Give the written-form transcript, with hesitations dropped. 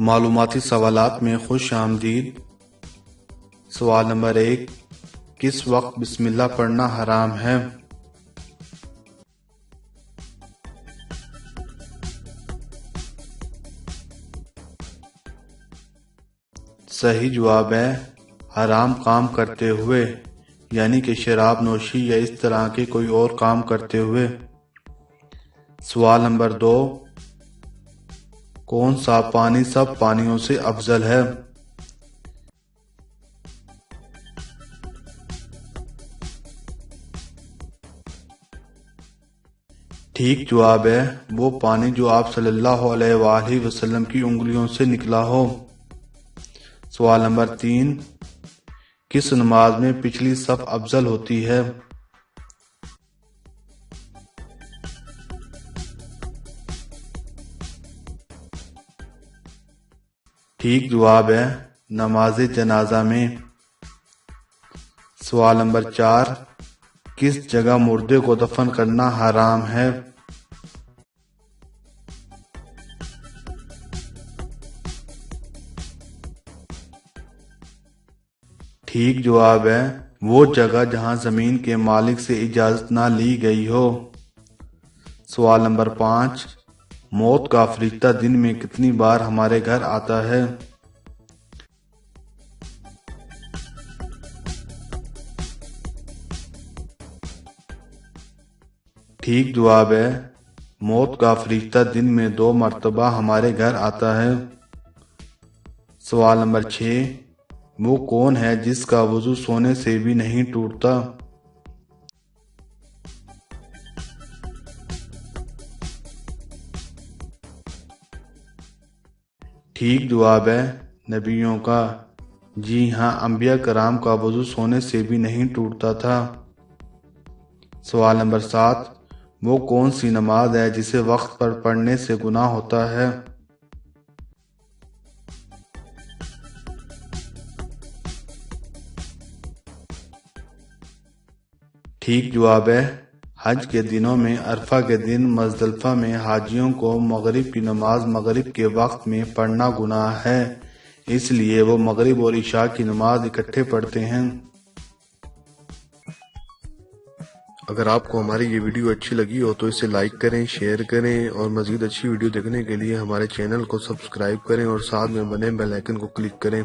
معلوماتی سوالات میں خوش آمدید۔ سوال نمبر 1، کس وقت بسم اللہ پڑھنا حرام ہے؟ صحیح جواب ہے حرام کام کرتے ہوئے، یعنی کہ شراب نوشی یا اس طرح کے کوئی اور کام کرتے ہوئے۔ سوال نمبر 2، کون سا پانی سب پانیوں سے افضل ہے؟ ٹھیک جواب ہے وہ پانی جو آپ صلی اللہ علیہ وآلہ وسلم کی انگلیوں سے نکلا ہو۔ سوال نمبر 3، کس نماز میں پچھلی صف افضل ہوتی ہے؟ ٹھیک جواب ہے نماز جنازہ میں۔ سوال نمبر 4، کس جگہ مردے کو دفن کرنا حرام ہے؟ ٹھیک جواب ہے وہ جگہ جہاں زمین کے مالک سے اجازت نہ لی گئی ہو۔ سوال نمبر 5، موت کا فرشتہ دن میں کتنی بار ہمارے گھر آتا ہے؟ ٹھیک جواب ہے موت کا فرشتہ دن میں 2 مرتبہ ہمارے گھر آتا ہے۔ سوال نمبر 6، وہ کون ہے جس کا وضو سونے سے بھی نہیں ٹوٹتا؟ ٹھیک جواب ہے نبیوں کا۔ جی ہاں، انبیاء کرام کا وضو سونے سے بھی نہیں ٹوٹتا تھا۔ سوال نمبر 7، وہ کون سی نماز ہے جسے وقت پر پڑھنے سے گناہ ہوتا ہے؟ ٹھیک جواب ہے حج کے دنوں میں عرفہ کے دن مزدلفہ میں حاجیوں کو مغرب کی نماز مغرب کے وقت میں پڑھنا گناہ ہے، اس لیے وہ مغرب اور عشاء کی نماز اکٹھے پڑھتے ہیں۔ اگر آپ کو ہماری یہ ویڈیو اچھی لگی ہو تو اسے لائک کریں، شیئر کریں اور مزید اچھی ویڈیو دیکھنے کے لیے ہمارے چینل کو سبسکرائب کریں اور ساتھ میں بنے بیل آئیکن کو کلک کریں۔